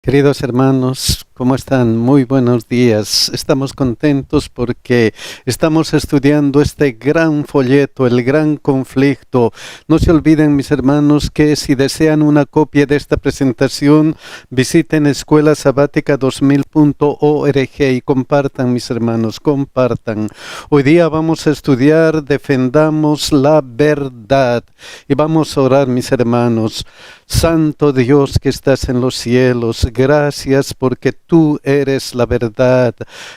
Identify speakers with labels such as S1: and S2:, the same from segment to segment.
S1: Queridos hermanos, ¿cómo están? Muy buenos días. Estamos contentos porque estamos estudiando este gran folleto, el gran conflicto. No se olviden, mis hermanos, que si desean una copia de esta presentación, visiten escuelasabatica2000.org y compartan, mis hermanos, compartan. Hoy día vamos a estudiar Defendamos la Verdad y vamos a orar, mis hermanos. Santo Dios que estás en los cielos, gracias porque tú eres la verdad.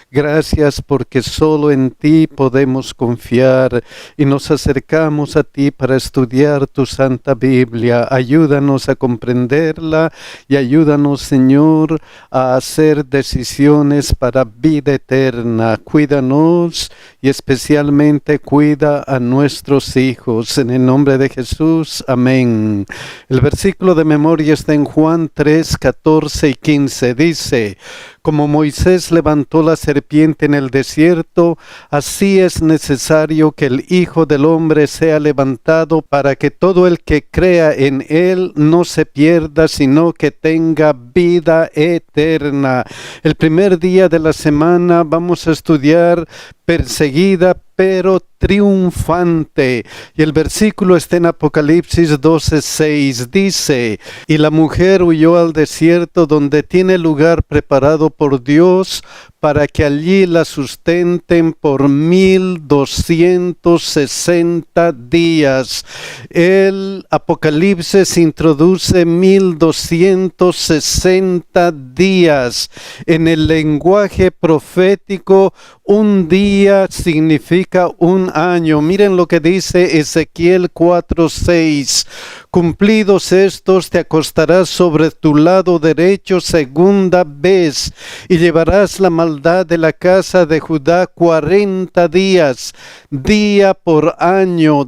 S1: Gracias porque solo en ti podemos confiar y nos acercamos a ti para estudiar tu Santa Biblia. Ayúdanos a comprenderla y ayúdanos, Señor, a hacer decisiones para vida eterna. Cuídanos y especialmente cuida a nuestros hijos. En el nombre de Jesús, amén. El versículo de memoria está en Juan 3, 14 y 15. Dice: como Moisés levantó la serpiente en el desierto, así es necesario que el Hijo del Hombre sea levantado para que todo el que crea en él no se pierda, sino que tenga vida eterna. El primer día de la semana vamos a estudiar perseguida pero triunfante. Y el versículo está en Apocalipsis 12:6. Dice: y la mujer huyó al desierto donde tiene lugar preparado por Dios para que allí la sustenten por 1260 días. El Apocalipsis introduce 1260 días. En el lenguaje profético, un día significa un año. Miren lo que dice Ezequiel 4:6. Cumplidos estos, te acostarás sobre tu lado derecho segunda vez y llevarás la maldad de la casa de Judá 40 días. Día por año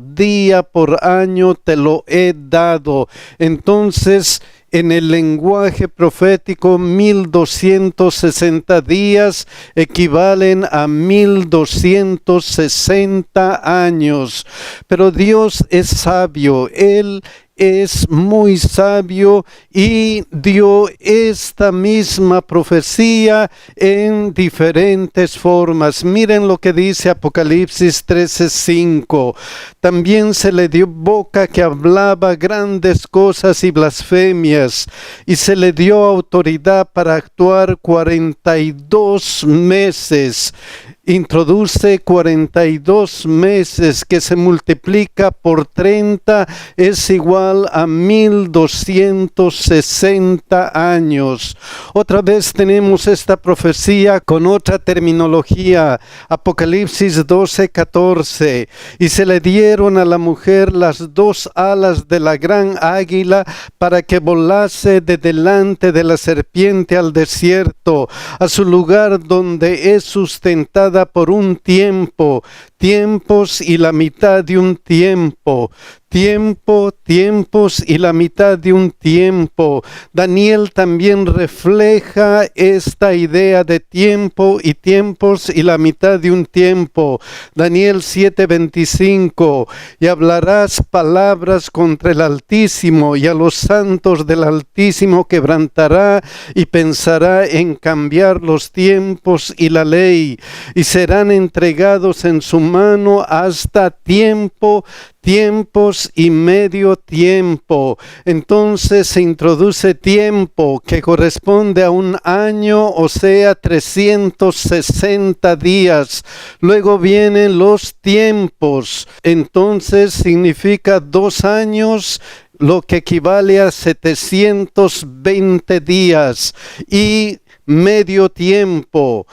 S1: te lo he dado. Entonces, en el lenguaje profético, 1260 días equivalen a 1260 años. Pero Dios es sabio, Él es muy sabio y dio esta misma profecía en diferentes formas. Miren lo que dice Apocalipsis 13:5. También se le dio boca que hablaba grandes cosas y blasfemias, y se le dio autoridad para actuar 42 meses. Introduce 42 meses que se multiplica por 30 es igual a 1260 años. Otra vez tenemos esta profecía con otra terminología. Apocalipsis 12:14. Y se le dieron a la mujer las dos alas de la gran águila para que volase de delante de la serpiente al desierto, a su lugar donde es sustentada por un tiempo, tiempos y la mitad de un tiempo. Tiempos y la mitad de un tiempo. Daniel también refleja esta idea de tiempo y tiempos y la mitad de un tiempo. Daniel 7:25. Y hablarás palabras contra el Altísimo, y a los santos del Altísimo quebrantará, y pensará en cambiar los tiempos y la ley, y serán entregados en su mano hasta tiempos y medio tiempo. Entonces se introduce tiempo que corresponde a un año, o sea, 360 días. Luego vienen los tiempos. Entonces significa 2 años, lo que equivale a 720 días. Y medio tiempo,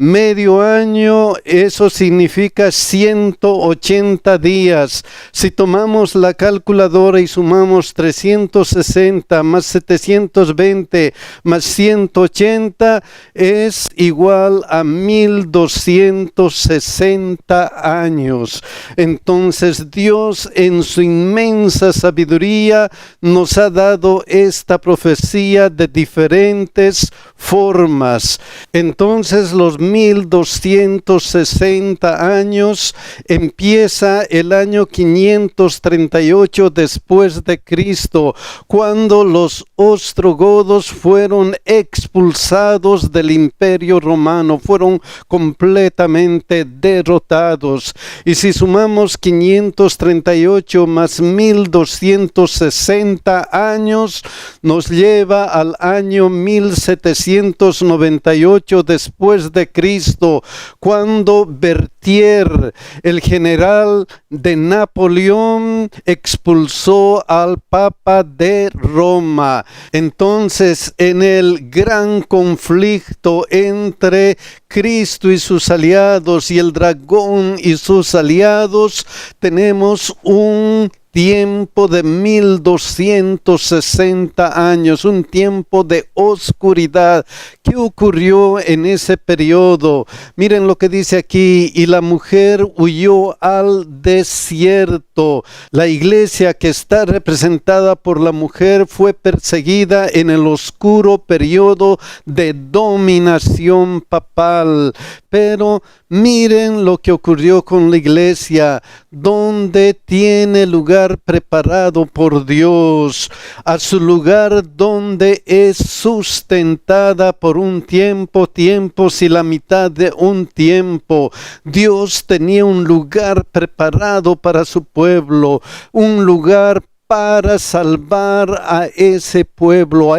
S1: medio año, eso significa 180 días. Si tomamos la calculadora y sumamos 360 más 720 más 180, es igual a 1260 años. Entonces Dios, en su inmensa sabiduría, nos ha dado esta profecía de diferentes formas. Entonces los 1260 años, empieza el año 538 después de Cristo, cuando los ostrogodos fueron expulsados del Imperio Romano, fueron completamente derrotados. Y si sumamos 538 más 1260 años, nos lleva al año 1798 después de Cristo, cuando Berthier, el general de Napoleón, expulsó al Papa de Roma. Entonces, en el gran conflicto entre Cristo y sus aliados y el dragón y sus aliados, tenemos un tiempo de 1260 años, un tiempo de oscuridad. ¿Qué ocurrió en ese periodo? Miren lo que dice aquí: y la mujer huyó al desierto. La iglesia, que está representada por la mujer, fue perseguida en el oscuro periodo de dominación papal. Pero miren lo que ocurrió con la iglesia, donde tiene lugar preparado por Dios, a su lugar donde es sustentada por un tiempos y la mitad de un tiempo. Dios tenía un lugar preparado para su pueblo, un lugar para salvar a ese pueblo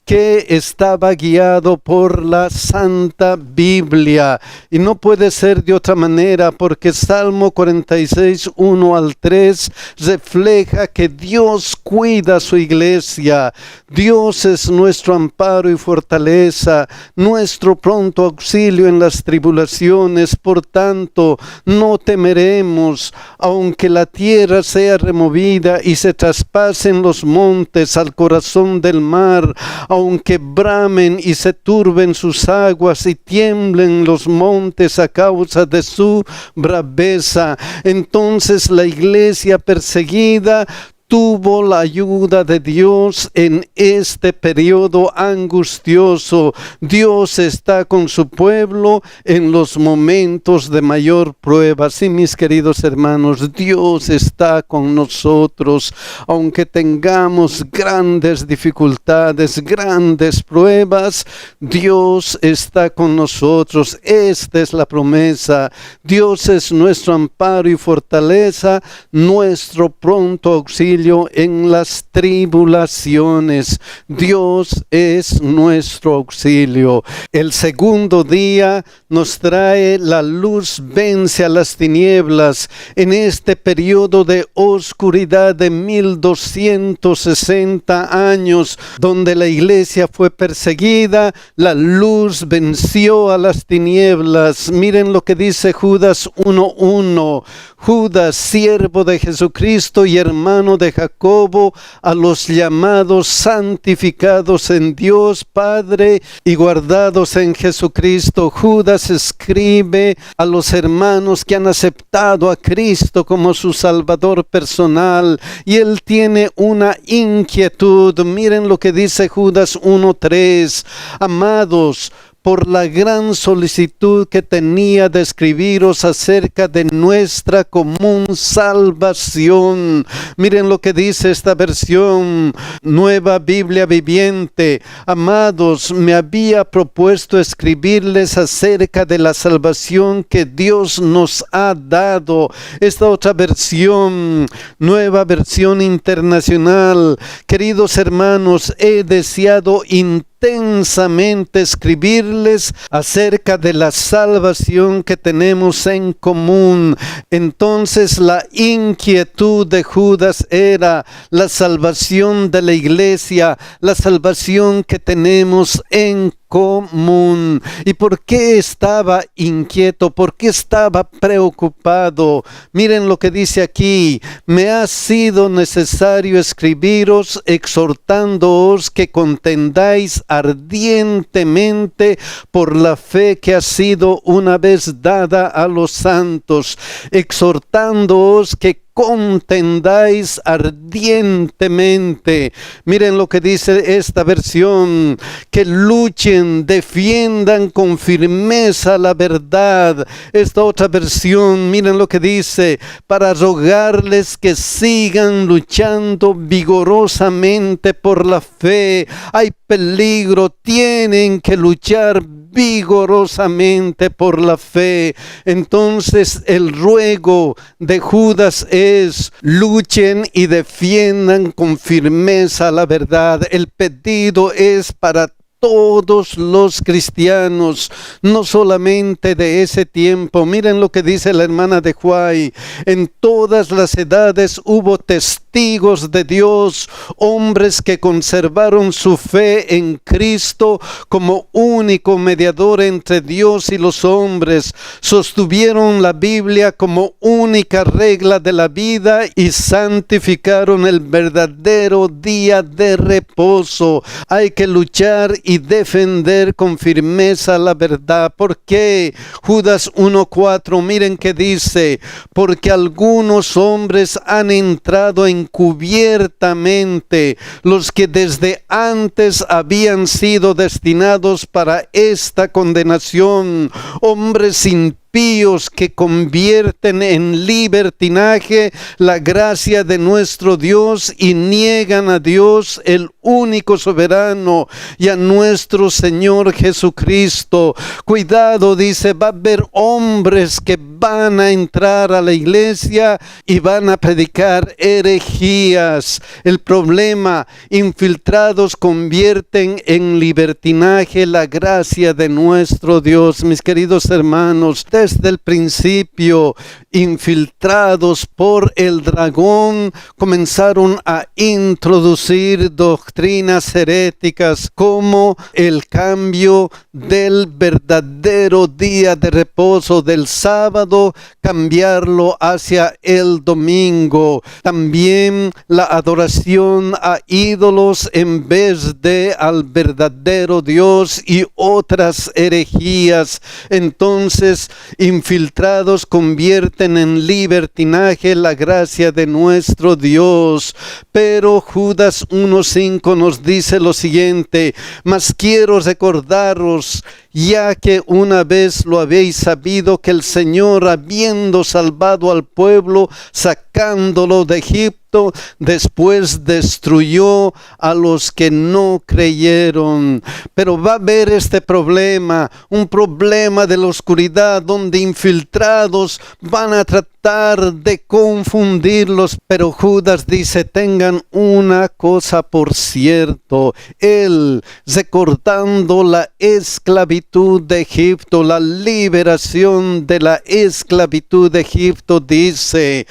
S1: que estaba guiado por la Santa Biblia. Y no puede ser de otra manera, porque Salmo 46, 1 al 3 refleja que Dios cuida a su iglesia. Dios es nuestro amparo y fortaleza, nuestro pronto auxilio en las tribulaciones. Por tanto, no temeremos, aunque la tierra sea removida y se traspasen los montes al corazón del mar, aunque bramen y se turben sus aguas y tiemblen los montes a causa de su braveza. Entonces la iglesia perseguida tuvo la ayuda de Dios en este periodo angustioso. Dios está con su pueblo en los momentos de mayor prueba. Sí, mis queridos hermanos, Dios está con nosotros, aunque tengamos grandes dificultades, grandes pruebas. Dios está con nosotros. Esta es la promesa. Dios es nuestro amparo y fortaleza, nuestro pronto auxilio en las tribulaciones. Dios es nuestro auxilio. El segundo día nos trae la luz, vence a las tinieblas. En este periodo de oscuridad de 1260 años, donde la iglesia fue perseguida, la luz venció a las tinieblas. Miren lo que dice Judas 1:1. Judas, siervo de Jesucristo y hermano de Jacobo, a los llamados, santificados en Dios Padre y guardados en Jesucristo. Judas escribe a los hermanos que han aceptado a Cristo como su Salvador personal, y él tiene una inquietud. Miren lo que dice Judas 1:3. Amados, por la gran solicitud que tenía de escribiros acerca de nuestra común salvación. Miren lo que dice esta versión, Nueva Biblia Viviente. Amados, me había propuesto escribirles acerca de la salvación que Dios nos ha dado. Esta otra versión, Nueva Versión Internacional. Queridos hermanos, he deseado intensamente escribirles acerca de la salvación que tenemos en común. Entonces la inquietud de Judas era la salvación de la iglesia, la salvación que tenemos en común. ¿Y por qué estaba inquieto? ¿Por qué estaba preocupado? Miren lo que dice aquí: me ha sido necesario escribiros exhortándoos que contendáis ardientemente por la fe que ha sido una vez dada a los santos, exhortándoos que contendáis ardientemente. Miren lo que dice esta versión, que luchen, defiendan con firmeza la verdad. Esta otra versión, miren lo que dice, para rogarles que sigan luchando vigorosamente por la fe. Hay peligro, tienen que luchar vigorosamente por la fe. Entonces el ruego de Judas es: luchen y defiendan con firmeza la verdad. El pedido es para todos los cristianos, no solamente de ese tiempo. Miren lo que dice la hermana de Huay: en todas las edades hubo testigos de Dios, hombres que conservaron su fe en Cristo como único mediador entre Dios y los hombres, sostuvieron la Biblia como única regla de la vida y santificaron el verdadero día de reposo. Hay que luchar y defender con firmeza la verdad. ¿Por qué? Judas 1:4, miren que dice: porque algunos hombres han entrado encubiertamente, los que desde antes habían sido destinados para esta condenación, hombres impíos que convierten en libertinaje la gracia de nuestro Dios y niegan a Dios, el único soberano, y a nuestro Señor Jesucristo. Cuidado, dice, va a haber hombres que van a entrar a la iglesia y van a predicar herejías. El problema: infiltrados convierten en libertinaje la gracia de nuestro Dios. Mis queridos hermanos, desde el principio, infiltrados por el dragón, comenzaron a introducir doctrinas heréticas como el cambio del verdadero día de reposo del sábado, cambiarlo hacia el domingo. También la adoración a ídolos en vez de al verdadero Dios y otras herejías. Entonces, infiltrados convierten en libertinaje la gracia de nuestro Dios. Pero Judas 1:5 nos dice lo siguiente: mas quiero recordaros, ya que una vez lo habéis sabido, que el Señor, habiendo salvado al pueblo, sacándolo de Egipto, después destruyó a los que no creyeron. Pero va a haber este problema, un problema de la oscuridad, donde infiltrados van a tratar de confundirlos. Pero Judas dice: tengan una cosa por cierto, él, recordando la esclavitud de Egipto, la liberación de la esclavitud de Egipto, dice: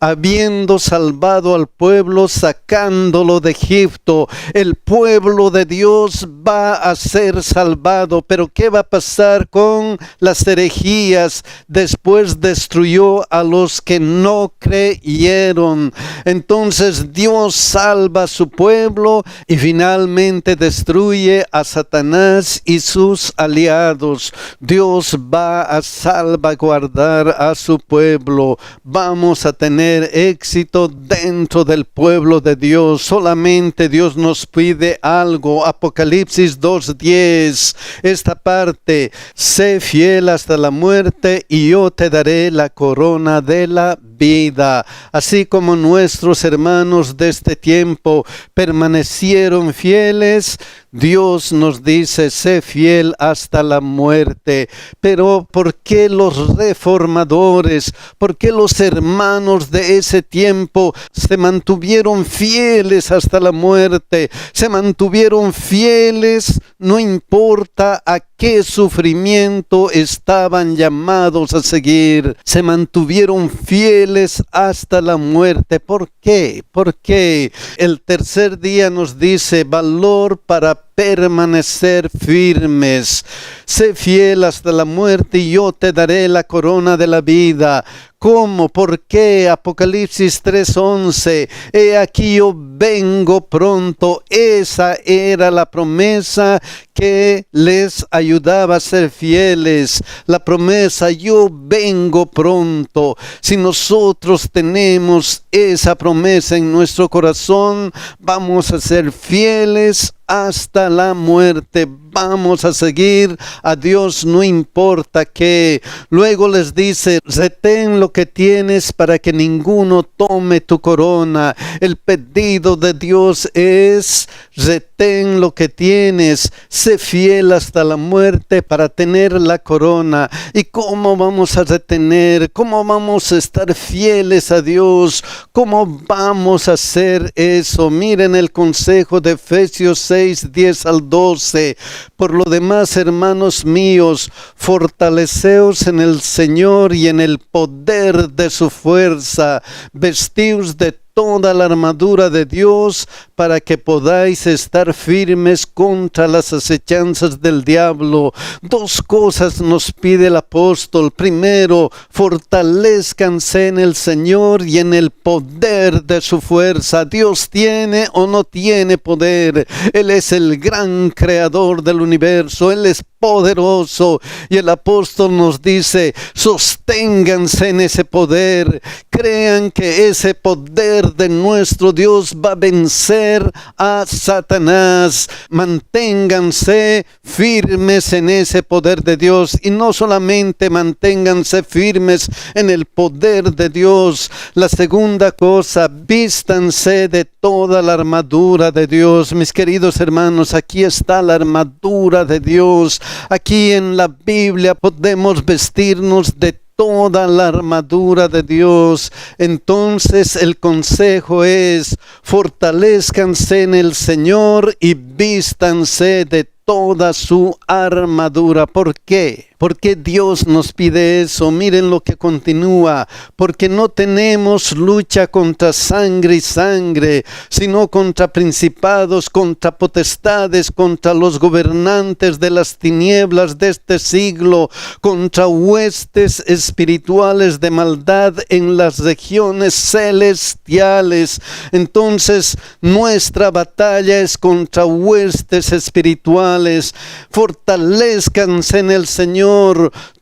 S1: habiendo salvado al pueblo, sacándolo de Egipto. El pueblo de Dios va a ser salvado. Pero ¿qué va a pasar con las herejías? Después destruyó a los que no creyeron. Entonces Dios salva a su pueblo y finalmente destruye a Satanás y sus aliados. Dios va a salvaguardar a su pueblo. Vamos a tener éxito dentro del pueblo de Dios. Solamente Dios nos pide algo. Apocalipsis 2:10, esta parte: sé fiel hasta la muerte y yo te daré la corona de la vida. Así como nuestros hermanos de este tiempo permanecieron fieles, Dios nos dice: sé fiel hasta la muerte. Pero ¿por qué los reformadores, por qué los hermanos de ese tiempo se mantuvieron fieles hasta la muerte? Se mantuvieron fieles, no importa a qué sufrimiento estaban llamados a seguir. Se mantuvieron fieles hasta la muerte. ¿Por qué? Porque el tercer día nos dice: valor para permanecer firmes. Sé fiel hasta la muerte y yo te daré la corona de la vida. ¿Cómo? ¿Por qué? Apocalipsis 3:11. He aquí yo vengo pronto. Esa era la promesa que les ayudaba a ser fieles. La promesa, yo vengo pronto. Si nosotros tenemos esa promesa en nuestro corazón, vamos a ser fieles hasta la muerte. Vamos a seguir a Dios, no importa qué. Luego les dice, retén lo que tienes para que ninguno tome tu corona. El pedido de Dios es, retén lo que tienes, sé fiel hasta la muerte para tener la corona. ¿Y cómo vamos a retener? ¿Cómo vamos a estar fieles a Dios? ¿Cómo vamos a hacer eso? Miren el consejo de Efesios 6:10-12. Por lo demás, hermanos míos, fortaleceos en el Señor y en el poder de su fuerza. Vestíos de toda la armadura de Dios para que podáis estar firmes contra las acechanzas del diablo. Dos cosas nos pide el apóstol. Primero, fortalezcanse en el Señor y en el poder de su fuerza. Dios tiene o no tiene poder. Él es el gran creador del universo. Él es poderoso. Y el apóstol nos dice, sosténganse en ese poder. Crean que ese poder de nuestro Dios va a vencer a Satanás. Manténganse firmes en ese poder de Dios, y no solamente manténganse firmes en el poder de Dios. La segunda cosa, vístanse de toda la armadura de Dios. Mis queridos hermanos, aquí está la armadura de Dios. Aquí en la Biblia podemos vestirnos de toda la armadura de Dios. Entonces el consejo es, fortalezcanse en el Señor y vístanse de toda su armadura. ¿Por qué? ¿Por qué Dios nos pide eso? Miren lo que continúa. Porque no tenemos lucha contra sangre y sangre, sino contra principados, contra potestades, contra los gobernantes de las tinieblas de este siglo, contra huestes espirituales de maldad en las regiones celestiales. Entonces, nuestra batalla es contra huestes espirituales. Fortalezcanse en el Señor.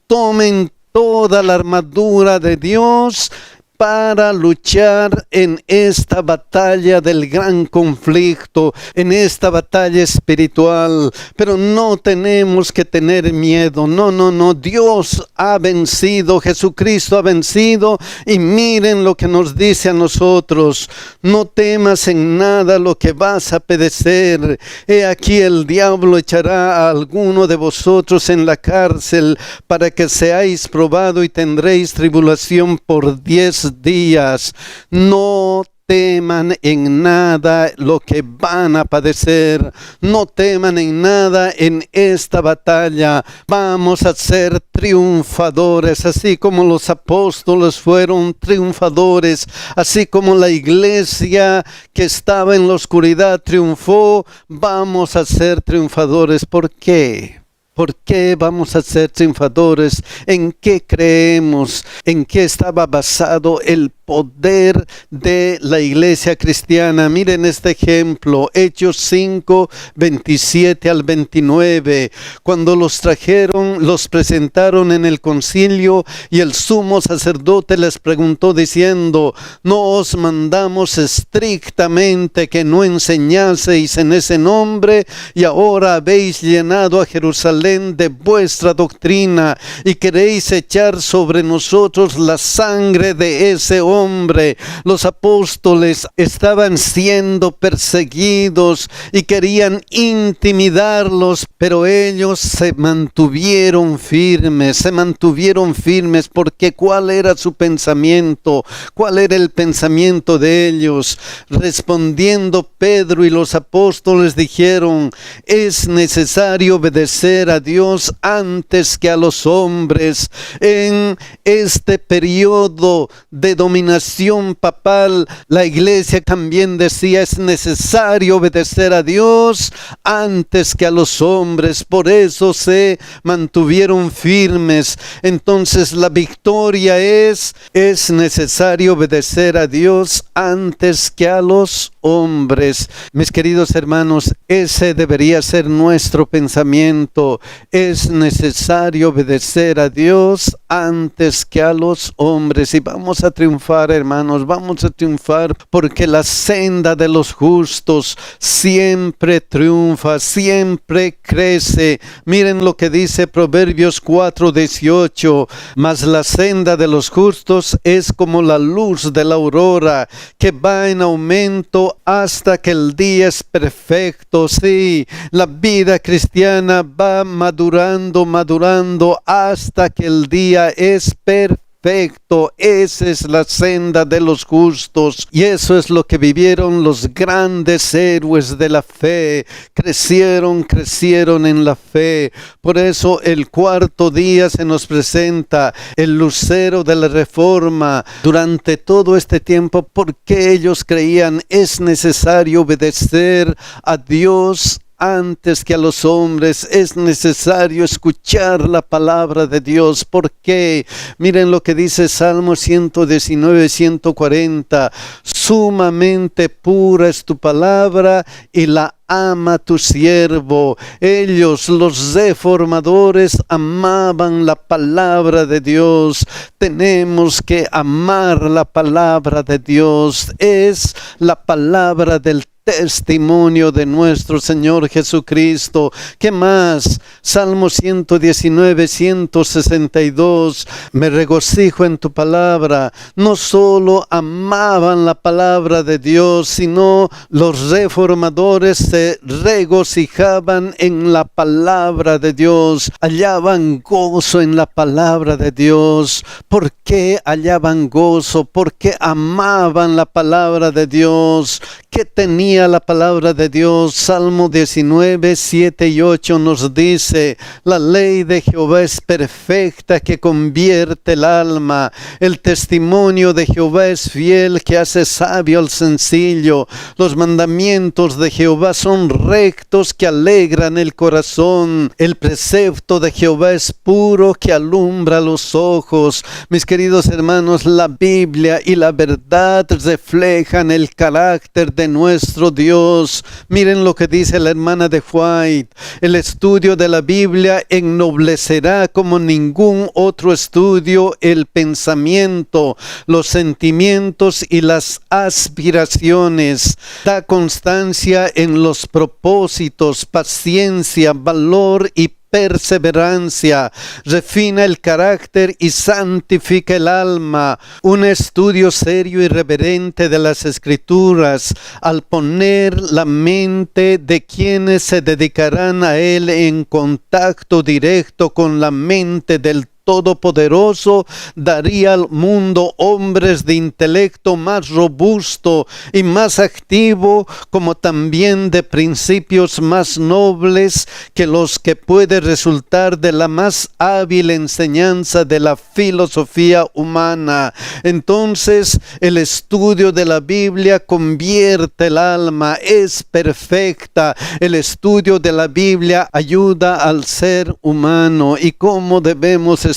S1: Tomen toda la armadura de Dios para luchar en esta batalla del gran conflicto, en esta batalla espiritual. Pero no tenemos que tener miedo. No. Dios ha vencido, Jesucristo ha vencido. Y miren lo que nos dice a nosotros: no temas en nada lo que vas a padecer. He aquí el diablo echará a alguno de vosotros en la cárcel para que seáis probado y tendréis tribulación por 10 días. No teman en nada lo que van a padecer. No teman en nada en esta batalla. Vamos a ser triunfadores, así como los apóstoles fueron triunfadores, así como la iglesia que estaba en la oscuridad triunfó. Vamos a ser triunfadores. ¿Por qué? ¿Por qué vamos a ser triunfadores? ¿En qué creemos? ¿En qué estaba basado el poder de la iglesia cristiana? Miren este ejemplo, Hechos 5:27-29. Cuando los trajeron, los presentaron en el concilio, y el sumo sacerdote les preguntó diciendo: ¿no os mandamos estrictamente que no enseñaseis en ese nombre? Y ahora habéis llenado a Jerusalén de vuestra doctrina y queréis echar sobre nosotros la sangre de ese hombre. Los apóstoles estaban siendo perseguidos y querían intimidarlos, pero ellos se mantuvieron firmes, porque ¿cuál era su pensamiento? ¿Cuál era el pensamiento de ellos? Respondiendo Pedro y los apóstoles dijeron: es necesario obedecer a Dios antes que a los hombres. En este periodo de dominación iluminación papal, la iglesia también decía: es necesario obedecer a Dios antes que a los hombres. Por eso se mantuvieron firmes. Entonces la victoria es necesario obedecer a Dios antes que a los hombres. Mis queridos hermanos, ese debería ser nuestro pensamiento. Es necesario obedecer a Dios antes que a los hombres. Y vamos a triunfar, hermanos, vamos a triunfar, porque la senda de los justos siempre triunfa, siempre crece. Miren lo que dice Proverbios 4:18: mas la senda de los justos es como la luz de la aurora, que va en aumento hasta que el día es perfecto. Sí, la vida cristiana va madurando hasta que el día es perfecto. Esa es la senda de los justos, y eso es lo que vivieron los grandes héroes de la fe. Crecieron en la fe. Por eso el cuarto día se nos presenta el lucero de la reforma. Durante todo este tiempo, porque ellos creían, es necesario obedecer a Dios antes que a los hombres. Es necesario escuchar la palabra de Dios. ¿Por qué? Miren lo que dice Salmo 119, 140: sumamente pura es tu palabra y la ama tu siervo. Ellos, los reformadores, amaban la palabra de Dios. Tenemos que amar la palabra de Dios. Es la palabra del testimonio de nuestro Señor Jesucristo. ¿Qué más? Salmo 119, 162: me regocijo en tu palabra. No solo amaban la palabra de Dios, sino los reformadores se regocijaban en la palabra de Dios, hallaban gozo en la palabra de Dios. ¿Por qué hallaban gozo? Porque amaban la palabra de Dios. ¿Qué tenía la palabra de Dios? Salmo 19, 7 y 8 nos dice: la ley de Jehová es perfecta, que convierte el alma. El testimonio de Jehová es fiel, que hace sabio al sencillo. Los mandamientos de Jehová son rectos, que alegran el corazón. El precepto de Jehová es puro, que alumbra los ojos. Mis queridos hermanos, la Biblia y la verdad reflejan el carácter de nuestro Dios. Miren lo que dice la hermana de White: el estudio de la Biblia ennoblecerá como ningún otro estudio el pensamiento, los sentimientos y las aspiraciones. Da constancia en los propósitos, paciencia, valor y perseverancia, refina el carácter y santifica el alma. Un estudio serio y reverente de las Escrituras, al poner la mente de quienes se dedicarán a él en contacto directo con la mente del Todopoderoso, daría al mundo hombres de intelecto más robusto y más activo, como también de principios más nobles que los que puede resultar de la más hábil enseñanza de la filosofía humana. Entonces, el estudio de la Biblia convierte el alma, es perfecta. El estudio de la Biblia ayuda al ser humano. ¿Y cómo debemos estudiar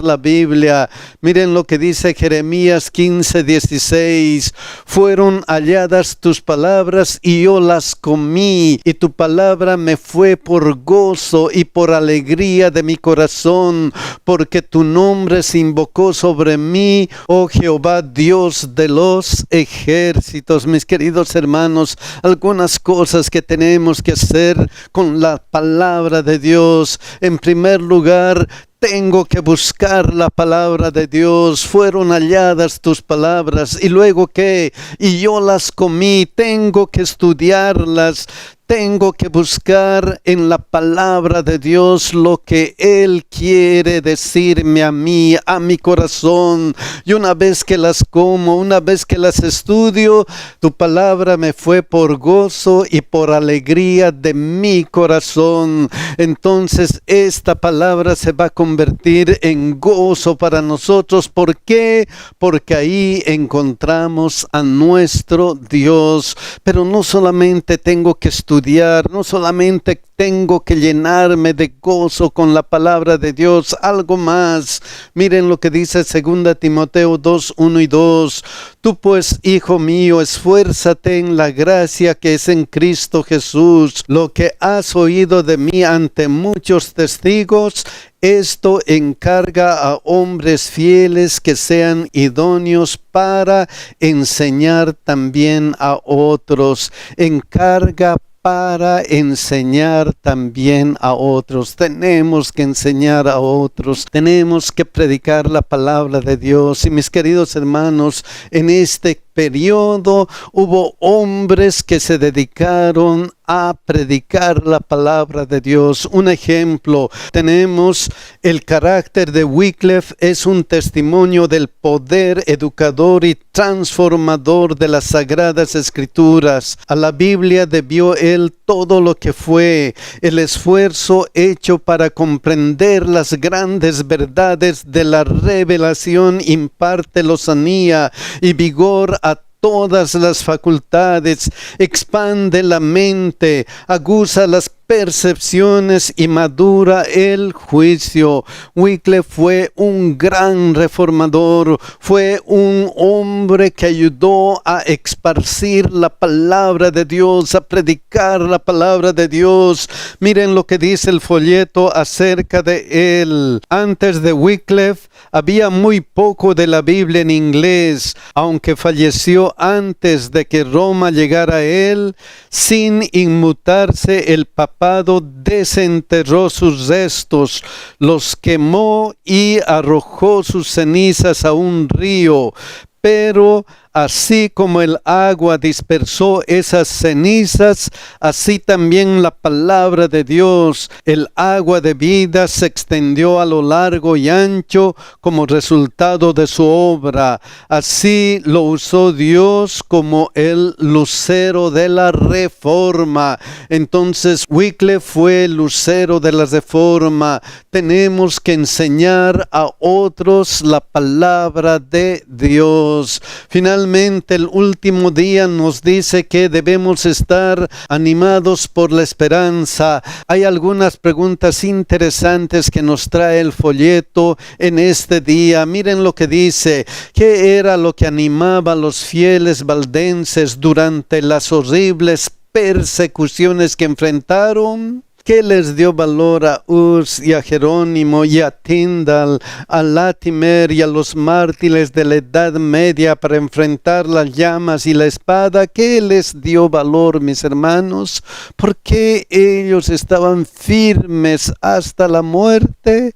S1: la Biblia? Miren lo que dice Jeremías 15:16: fueron halladas tus palabras y yo las comí, y tu palabra me fue por gozo y por alegría de mi corazón, porque tu nombre se invocó sobre mí, oh Jehová, Dios de los ejércitos. Mis queridos hermanos, algunas cosas que tenemos que hacer con la palabra de Dios. En primer lugar, tengo que buscar la palabra de Dios. Fueron halladas tus palabras. ¿Y luego qué? Y yo las comí. Tengo que estudiarlas. tengo que buscar en la palabra de Dios lo que Él quiere decirme a mí, a mi corazón. Y una vez que las como, una vez que las estudio, tu palabra me fue por gozo y por alegría de mi corazón. Entonces esta palabra se va a convertir en gozo para nosotros. ¿Por qué? Porque ahí encontramos a nuestro Dios. Pero no solamente tengo que estudiar, no solamente tengo que llenarme de gozo con la palabra de Dios, algo más. Miren lo que dice 2 Timoteo 2, 1 y 2. Tú pues, hijo mío, esfuérzate en la gracia que es en Cristo Jesús. Lo que has oído de mí ante muchos testigos, esto encarga a hombres fieles que sean idóneos para enseñar también a otros. Encarga para enseñar también a otros. Tenemos que enseñar a otros. Tenemos que predicar la palabra de Dios. Y mis queridos hermanos, en este periodo hubo hombres que se dedicaron a predicar la palabra de Dios. Un ejemplo, tenemos el carácter de Wycliffe, es un testimonio del poder educador y transformador de las Sagradas Escrituras. A la Biblia debió él todo lo que fue, el esfuerzo hecho para comprender las grandes verdades de la revelación imparte lozanía y vigor a todas las facultades, expande la mente, aguza las percepciones y madura el juicio. Wycliffe fue un gran reformador, fue un hombre que ayudó a esparcir la palabra de Dios, a predicar la palabra de Dios. Miren lo que dice el folleto acerca de él. Antes de Wycliffe había muy poco de la Biblia en inglés, aunque falleció antes de que Roma llegara a él, sin inmutarse el papado desenterró sus restos, los quemó y arrojó sus cenizas a un río. Pero así como el agua dispersó esas cenizas, así también la palabra de Dios, el agua de vida, se extendió a lo largo y ancho como resultado de su obra. Así lo usó Dios como el lucero de la reforma. Entonces Wycliffe fue el lucero de la reforma. Tenemos que enseñar a otros la palabra de Dios. Finalmente, el último día nos dice que debemos estar animados por la esperanza. Hay algunas preguntas interesantes que nos trae el folleto en este día. Miren lo que dice. ¿Qué era lo que animaba a los fieles valdenses durante las horribles persecuciones que enfrentaron? ¿Qué les dio valor a Hus y a Jerónimo y a Tyndall, a Latimer y a los mártires de la Edad Media para enfrentar las llamas y la espada? ¿Qué les dio valor, mis hermanos? ¿Por qué ellos estaban firmes hasta la muerte?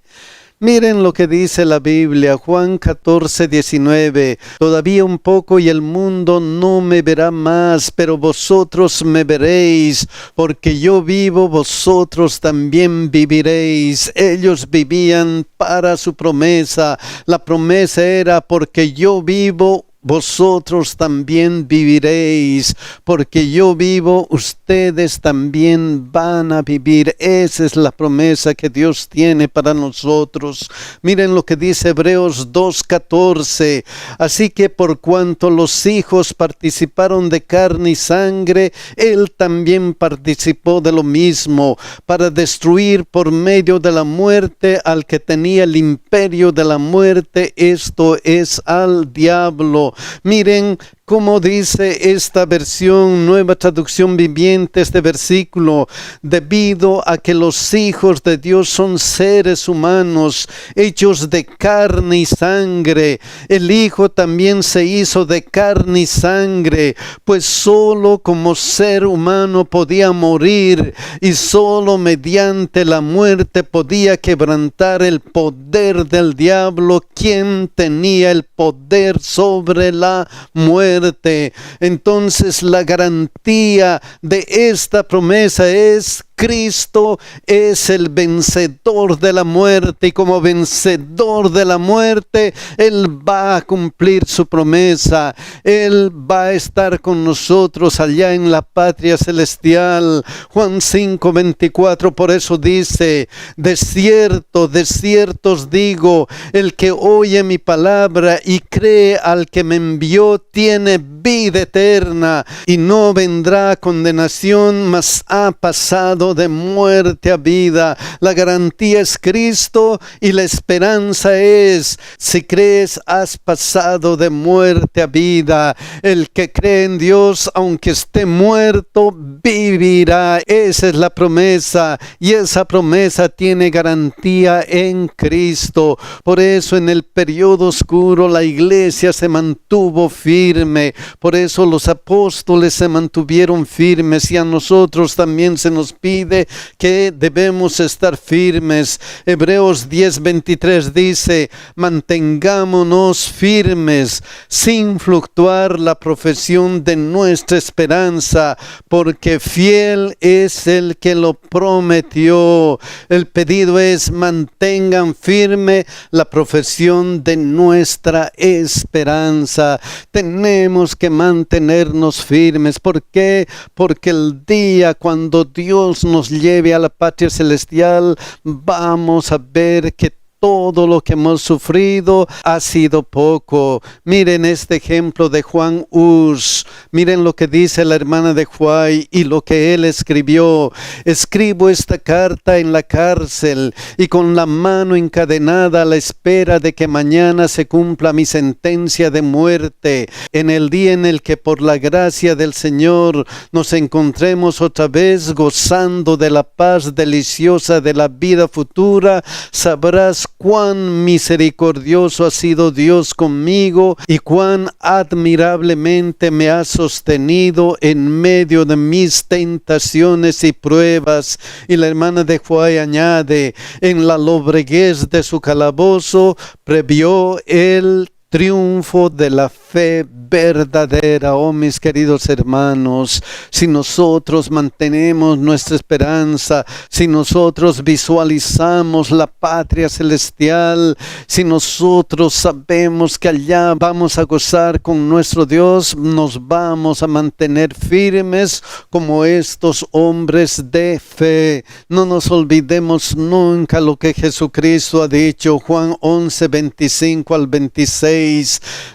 S1: Miren lo que dice la Biblia, Juan 14, 19. Todavía un poco y el mundo no me verá más, pero vosotros me veréis, porque yo vivo, vosotros también viviréis. Ellos vivían para su promesa. La promesa era: porque yo vivo, vosotros también viviréis, porque yo vivo, ustedes también van a vivir. Esa es la promesa que Dios tiene para nosotros. Miren lo que dice Hebreos 2:14. Así que por cuanto los hijos participaron de carne y sangre, Él también participó de lo mismo, para destruir por medio de la muerte al que tenía el imperio de la muerte, esto es, al diablo. Miren cómo dice esta versión, Nueva Traducción Viviente, este versículo: debido a que los hijos de Dios son seres humanos, hechos de carne y sangre, el Hijo también se hizo de carne y sangre, pues solo como ser humano podía morir, y solo mediante la muerte podía quebrantar el poder del diablo, quien tenía el poder sobre la muerte. muerte. Entonces la garantía de esta promesa es: Cristo es el vencedor de la muerte, y como vencedor de la muerte, Él va a cumplir su promesa. Él va a estar con nosotros allá en la patria celestial. Juan 5:24, por eso dice: de cierto, de cierto os digo, el que oye mi palabra y cree al que me envió, tiene vida eterna, y no vendrá a condenación, mas ha pasado de muerte a vida. La garantía es Cristo y la esperanza es: si crees, has pasado de muerte a vida. El que cree en Dios, aunque esté muerto, vivirá. Esa es la promesa, y esa promesa tiene garantía en Cristo. Por eso en el periodo oscuro la iglesia se mantuvo firme. Por eso los apóstoles se mantuvieron firmes, y a nosotros también se nos pide que debemos estar firmes. Hebreos 10:23 dice: mantengámonos firmes sin fluctuar la profesión de nuestra esperanza, porque fiel es el que lo prometió. El pedido es: mantengan firme la profesión de nuestra esperanza. Tenemos que mantenernos firmes. ¿Por qué? Porque el día cuando Dios nos lleve a la patria celestial, vamos a ver que todo lo que hemos sufrido ha sido poco. Miren este ejemplo de Juan Hus. Miren lo que dice la hermana de Huay y lo que él escribió. Escribo esta carta en la cárcel y con la mano encadenada a la espera de que mañana se cumpla mi sentencia de muerte, en el día en el que por la gracia del Señor nos encontremos otra vez gozando de la paz deliciosa de la vida futura. Sabrás cuán misericordioso ha sido Dios conmigo y cuán admirablemente me ha sostenido en medio de mis tentaciones y pruebas. Y la hermana de Huay añade: en la lobreguez de su calabozo previó el triunfo de la fe verdadera. Oh, mis queridos hermanos, si nosotros mantenemos nuestra esperanza, si nosotros visualizamos la patria celestial, si nosotros sabemos que allá vamos a gozar con nuestro Dios, nos vamos a mantener firmes como estos hombres de fe. No nos olvidemos nunca lo que Jesucristo ha dicho. Juan 11:25-26.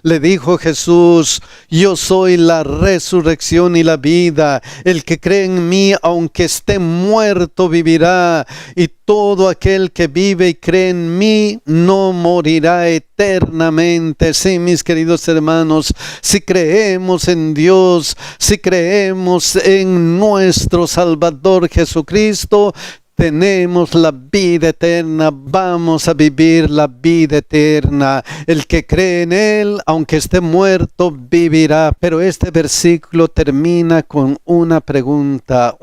S1: Le dijo Jesús: yo soy la resurrección y la vida. El que cree en mí, aunque esté muerto, vivirá. Y todo aquel que vive y cree en mí no morirá eternamente. Sí, mis queridos hermanos, si creemos en Dios, si creemos en nuestro Salvador Jesucristo, tenemos la vida eterna, vamos a vivir la vida eterna. El que cree en Él, aunque esté muerto, vivirá. Pero este versículo termina con una pregunta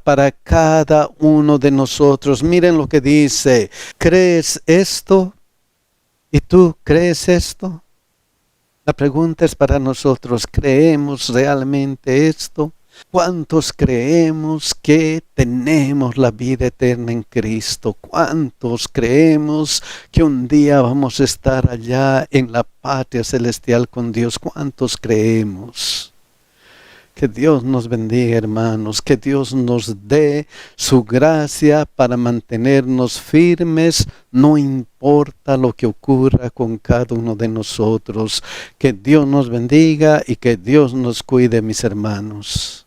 S1: para cada uno de nosotros. Miren lo que dice: ¿crees esto? ¿Y tú crees esto? La pregunta es para nosotros: ¿creemos realmente esto? ¿Cuántos creemos que tenemos la vida eterna en Cristo? ¿Cuántos creemos que un día vamos a estar allá en la patria celestial con Dios? ¿Cuántos creemos? Que Dios nos bendiga, hermanos, que Dios nos dé su gracia para mantenernos firmes, no importa lo que ocurra con cada uno de nosotros. Que Dios nos bendiga y que Dios nos cuide, mis hermanos.